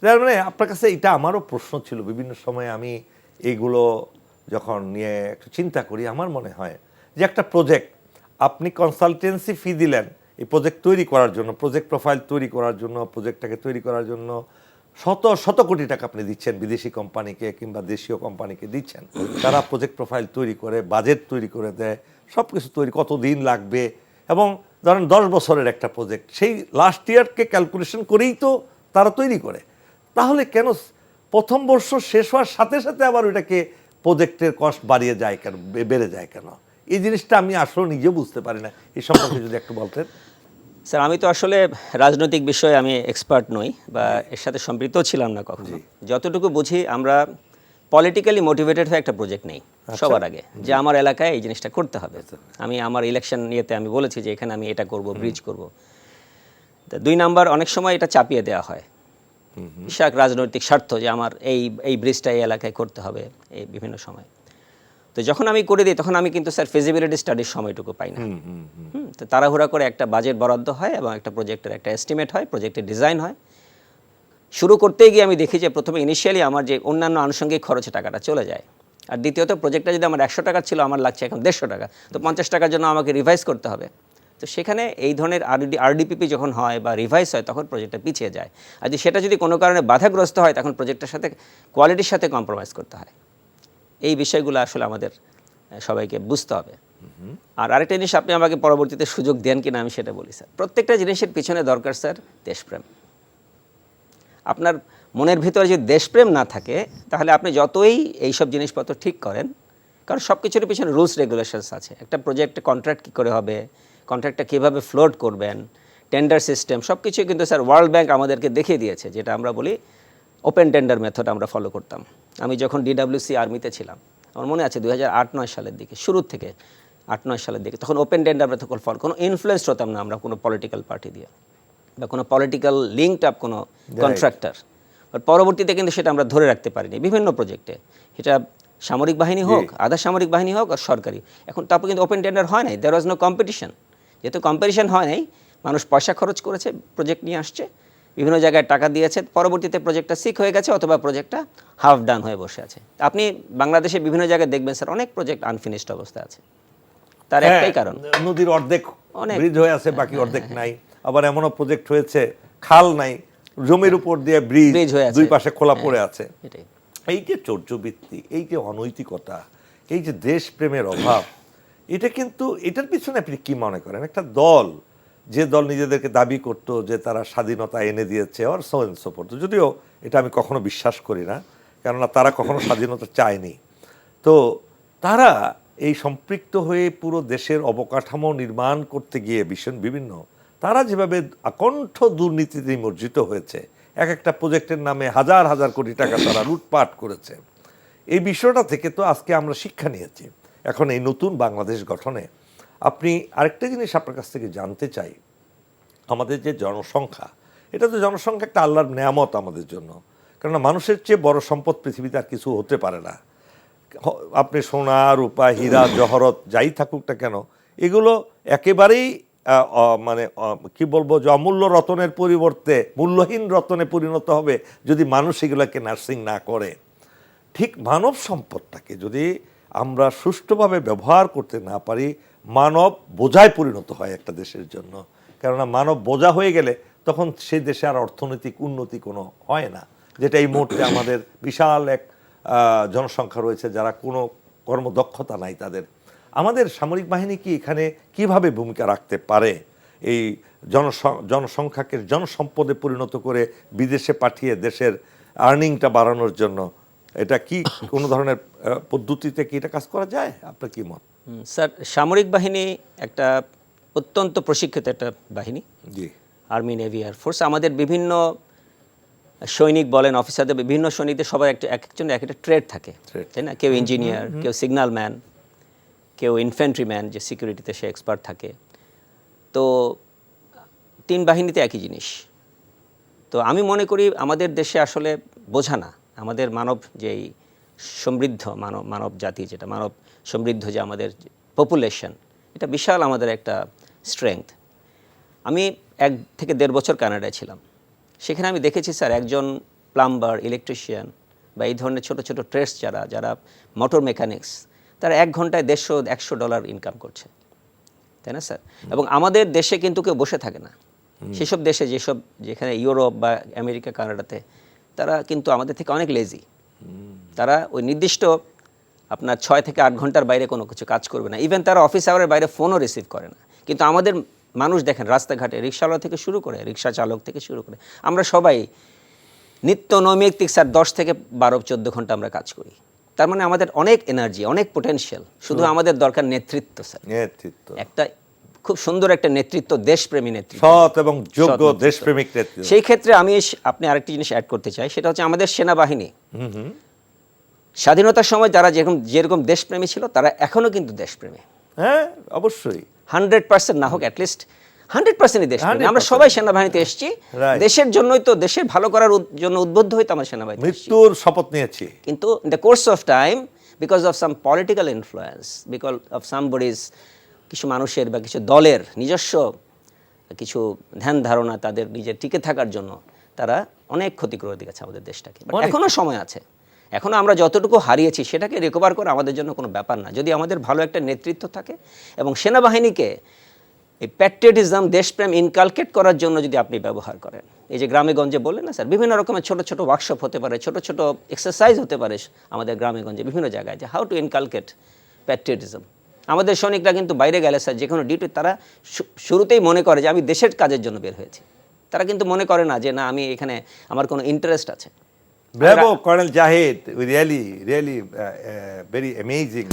তার মানে আপনার কাছে এটা আমারও প্রশ্ন ছিল, বিভিন্ন সময় আমি এইগুলো যখন নিয়ে একটু চিন্তা করি, আমার মনে হয় যে একটা প্রজেক্ট আপনি কনসালটেন্সি ফি দিলেন এই প্রজেক্ট তৈরি করার জন্য, প্রজেক্ট প্রোফাইল তৈরি করার জন্য, প্রজেক্টটাকে তৈরি করার জন্য শত শত কোটি টাকা আপনি দিচ্ছেন বিদেশি কোম্পানিকে কিংবা দেশীয় কোম্পানিকে দিচ্ছেন, তারা প্রজেক্ট প্রোফাইল তৈরি করে, বাজেট তৈরি করে দেয়, সব কিছু তৈরি, কত দিন লাগবে, এবং ধরেন 10 বছরের একটা প্রজেক্ট, সেই লাস্ট ইয়ারকে ক্যালকুলেশন করেই তো তারা তৈরি করে। তাহলে কেন প্রথম বর্ষ শেষ হওয়ার সাথে সাথে আবার ওইটাকে প্রজেক্টের কস্ট বাড়িয়ে যায় কেন, বেড়ে যায় কেন? এই জিনিসটা আমি আসলে নিজেও বুঝতে পারি না। এই সম্পর্কে যদি একটু বলতেন। স্যার, আমি তো আসলে রাজনৈতিক বিষয়ে আমি এক্সপার্ট নই বা এর সাথে সম্পৃক্ত ছিলাম না কখনো। যতটুকু বুঝি, আমরা পলিটিক্যালি মোটিভেটেড হয়ে একটা প্রজেক্ট নেই সবার আগে, যে আমার এলাকায় এই জিনিসটা করতে হবে। আমি আমার ইলেকশন ইয়েতে আমি বলেছি যে এখানে আমি এটা করব, ব্রিজ করব। 2 নাম্বার, অনেক সময় এটা চাপিয়ে দেওয়া হয়, বিশাল রাজনৈতিক স্বার্থ, যে আমার এই ব্রিজটা এই এলাকায় করতে হবে এই বিভিন্ন সময়। তো যখন আমি করে দিই তখন আমি কিন্তু স্যার ফিজিবিলিটি স্টাডির সময়টুকু পাই না। তো তাড়াহুড়া করে একটা বাজেট বরাদ্দ হয় এবং একটা প্রজেক্টের একটা এস্টিমেট হয়, প্রজেক্টের ডিজাইন হয়। শুরু করতেই গিয়ে আমি দেখি যে প্রথমে ইনিশিয়ালি আমার যে অন্যান্য আনুষঙ্গিক খরচে টাকাটা চলে যায়, আর দ্বিতীয়ত প্রজেক্টটা যদি আমার 100 টাকার ছিল, আমার লাগছে এখন 150 টাকা, তো 50 টাকার জন্য আমাকে রিভাইজ করতে হবে। তো সেখানে এই ধরনের আরডিপিপি যখন হয় বা রিভাইস হয়, তখন প্রজেক্টটা পিছিয়ে যায়। আর সেটা যদি কোনো কারণে বাধাগ্রস্ত হয়, তখন প্রজেক্টের সাথে কোয়ালিটির সাথে কম্প্রোমাইজ করতে হয়। এই বিষয়গুলো আসলে আমাদের সবাইকে বুঝতে হবে। আর আরেকটা জিনিস আপনি আমাকে পরবর্তীতে সুযোগ দেন কিনা আমি সেটা বলি স্যার। প্রত্যেকটা জিনিসের পিছনে দরকার স্যার দেশপ্রেম। আপনার মনের ভিতরে যদি দেশপ্রেম না থাকে, তাহলে আপনি যতই এইসব জিনিসপত্র ঠিক করেন, কারণ সব কিছুর পিছনে রুলস রেগুলেশনস আছে। একটা প্রজেক্টে কন্ট্রাক্ট কী করে হবে, কন্ট্রাক্টটা কীভাবে ফ্লোট করবেন, টেন্ডার সিস্টেম, সব কিছুই কিন্তু স্যার ওয়ার্ল্ড ব্যাংক আমাদেরকে দেখিয়ে দিয়েছে, যেটা আমরা বলি ওপেন টেন্ডার মেথড আমরা ফলো করতাম। আমি যখন ডিডাব্লিউসি আর্মিতে ছিলাম, আমার মনে আছে 2008-9 সালের দিকে, শুরুর থেকে 8-9 সালের দিকে, তখন ওপেন টেন্ডার মেথড ফলো, কোনো ইনফ্লুয়েসড হতাম না আমরা কোনো পলিটিক্যাল পার্টি দিয়ে বা কোনো পলিটিক্যাল লিঙ্কড আপ কোনো কন্ট্রাক্টর। বাট পরবর্তীতে কিন্তু সেটা আমরা ধরে রাখতে পারিনি বিভিন্ন প্রজেক্টে, এটা সামরিক বাহিনী হোক, আধা সামরিক বাহিনী হোক আর সরকারি। এখন তারপর কিন্তু ওপেন টেন্ডার হয় নাই, দেয়ার ওয়াজ নো কম্পিটিশন। যেহেতু কম্পিটিশন হয় নাই, মানুষ পয়সা খরচ করেছে, প্রজেক্ট নিয়ে আসছে, বিভিন্ন জায়গায় টাকা দিয়েছে, পরবর্তীতে প্রজেক্টটা সিক হয়ে গেছে অথবা প্রজেক্টটা হাফ ডান হয়ে বসে আছে। আপনি বাংলাদেশে বিভিন্ন জায়গায় দেখবেন স্যার, অনেক প্রজেক্ট আনফিনিশড অবস্থায় আছে। তার একটাই কারণ, নদীর অর্ধেক ব্রিজ হয়ে আছে, বাকি অর্ধেক নাই। আবার এমনও প্রজেক্ট হয়েছে খাল নাই, জমির উপর দিয়ে ব্রিজ হয়ে আছে, দুই পাশে খোলা পড়ে আছে। এই যে চর্যবৃত্তি, এই যে অনৈতিকতা, এই যে দেশপ্রেমের অভাব, এটা কিন্তু, এটার পিছনে আপনি কি মনে করেন? একটা দল, যে দল নিজেদেরকে দাবি করতো যে তারা স্বাধীনতা এনে দিয়েছে আর সো এন্ড সো ফর্থ, যদিও এটা আমি কখনো বিশ্বাস করি না, কেননা তারা কখনো স্বাধীনতা চায়নি। তো তারা এই সম্পৃক্ত হয়ে পুরো দেশের অবকাঠামো নির্মাণ করতে গিয়ে বিভিন্ন, তারা যেভাবে আকণ্ঠ দুর্নীতিতে নিমজ্জিত হয়েছে, এক একটা প্রজেক্টের নামে হাজার হাজার কোটি টাকা তারা লুটপাট করেছে, এই বিষয়টা থেকে তো আজকে আমরা শিক্ষা নিয়েছি। এখন এই নতুন বাংলাদেশ গঠনে আপনি আরেকটা জিনিস আপনার কাছ থেকে জানতে চাই, আমাদের যে জনসংখ্যা, এটা তো জনসংখ্যা একটা আল্লাহর নেয়ামত আমাদের জন্য, কেননা মানুষের চেয়ে বড় সম্পদ পৃথিবীতে আর কিছু হতে পারে না। আপনি সোনা, রূপা, হীরা, জহরত যাই থাকুক না কেন, এগুলো একেবারেই মানে কি বলবো, যে অমূল্য রতনের পরিবর্তে মূল্যহীন রতনে পরিণত হবে যদি মানুষ এগুলোকে নার্সিং না করে। ঠিক মানব সম্পদটাকে যদি আমরা সুষ্ঠুভাবে ব্যবহার করতে না পারি, মানব বোঝায় পরিণত হয় একটা দেশের জন্য। কেননা মানব বোঝা হয়ে গেলে তখন সেই দেশে আর অর্থনৈতিক উন্নতি কোনো হয় না, যেটা এই মুহূর্তে আমাদের বিশাল এক জনসংখ্যা রয়েছে যারা কোনো কর্মদক্ষতা নাই তাদের। আমাদের সামরিক বাহিনী কি এখানে কিভাবে ভূমিকা রাখতে পারে এই জনসংখ্যাকে জনসম্পদে পরিণত করে বিদেশে পাঠিয়ে দেশের আর্নিংটা বাড়ানোর জন্য? এটা কি কোনো ধরনের পদ্ধতিতে কি এটা কাজ করা যায়? আপনার কি মত? স্যার, সামরিক বাহিনী একটা অত্যন্ত প্রশিক্ষিত একটা বাহিনী। জি, আর্মি, নেভি, এয়ারফোর্স। আমাদের বিভিন্ন সৈনিক বলেন, অফিসারদের, বিভিন্ন সৈনিকদের সবার এক একজন এক একটা ট্রেড থাকে, তাই না? কেউ ইঞ্জিনিয়ার, কেউ সিগন্যাল ম্যান, কেউ ইনফ্যান্ট্রিম্যান, যে সিকিউরিটিতে সে এক্সপার্ট থাকে। তো 3 বাহিনীতে একই জিনিস। তো আমি মনে করি আমাদের দেশে আসলে বোঝা না, আমাদের মানব যেই সমৃদ্ধ মানব জাতি, যেটা মানব সমৃদ্ধ যে আমাদের পপুলেশন, এটা বিশাল আমাদের একটা স্ট্রেংথ। আমি 1 থেকে 1.5 বছর কানাডায় ছিলাম। সেখানে আমি দেখেছি স্যার, একজন প্লাম্বার, ইলেকট্রিশিয়ান বা এই ধরনের ছোট ছোট ট্রেডস যারা মোটর মেকানিক্স, তারা 1 ঘন্টায় $150 ইনকাম করছে, তাই না স্যার? এবং আমাদের দেশে কিন্তু কেউ বসে থাকে না। সেসব দেশে যেখানে ইউরোপ বা আমেরিকা, কানাডাতে, তারা কিন্তু আমাদের থেকে অনেক লেজি। তারা ওই নির্দিষ্ট আপনার 6 থেকে 8 ঘন্টার বাইরে কোনো কিছু কাজ করবে না। ইভেন তারা অফিস আওয়ারের বাইরে ফোনও রিসিভ করে না। কিন্তু আমাদের মানুষ দেখেন রাস্তাঘাটে, রিক্সাওয়ালা থেকে শুরু করে, রিক্সা চালক থেকে শুরু করে, আমরা সবাই নিত্য নৈমিত্তিক স্যার 10 থেকে 12-14 ঘন্টা আমরা কাজ করি। তার মানে আমাদের অনেক এনার্জি, অনেক পোটেনশিয়াল। শুধু আমাদের দরকার নেতৃত্ব স্যার, নেতৃত্ব, একটা খুব সুন্দর একটা নেতৃত্ব, দেশপ্রেমী নেতৃত্ব, সৎ এবং যোগ্য দেশপ্রেমিক নেতৃত্ব। সেই ক্ষেত্রে আপনি আরেকটি জিনিস অ্যাড করতে চাই, সেটা হচ্ছে আমাদের সেনাবাহিনী স্বাধীনতার সময় যারা যেরকম দেশপ্রেমী ছিল, তারা এখনো কিন্তু দেশপ্রেমী। হ্যাঁ, অবশ্যই 100% না হোক, অ্যাটলিস্ট 100%ই দেশপ্রেমী। আমরা সবাই সেনাবাহিনীতে এসেছি দেশের জন্যই, তো দেশের ভালো করার জন্য উদ্বুদ্ধ হইতো আমরা সেনাবাহিনী, মৃত্যুর শপথ নিয়েছি। কিন্তু in the course of time, because of some political influence, because of somebody's, কিছু মানুষের বা কিছু দলের নিজস্ব কিছু ধ্যান ধারণা, তাদের নিজের টিকে থাকার জন্য তারা অনেক ক্ষতি করে দিয়েছে আমাদের দেশটাকে। এখনো সময় আছে, এখনো আমরা যতটুকু হারিয়েছি সেটাকে রিকভার করা আমাদের জন্য কোনো ব্যাপার না, যদি আমাদের ভালো একটা নেতৃত্ব থাকে। এবং সেনাবাহিনীকে এই প্যাট্রিয়টিজম, দেশপ্রেম ইনকালকেট করার জন্য যদি আপনি ব্যবহার করেন, এই যে গ্রামে গঞ্জে বললেন না স্যার, বিভিন্ন রকমের ছোট ছোট ওয়ার্কশপ হতে পারে, ছোট ছোট এক্সারসাইজ হতে পারে আমাদের গ্রামে গঞ্জে বিভিন্ন জায়গায়, যে হাউ টু ইনকালকেট প্যাট্রিয়টিজম। আমাদের সৈনিকরা কিন্তু বাইরে গেলে স্যার, যে কোনো ডিউটি, তারা শুরুতেই মনে করে যে আমি দেশের কাজের জন্য বের হয়েছি। তারা কিন্তু মনে করে না যে না, আমি এখানে আমার কোনো ইন্টারেস্ট আছে। Bravo, Colonel Jahid. Really very amazing.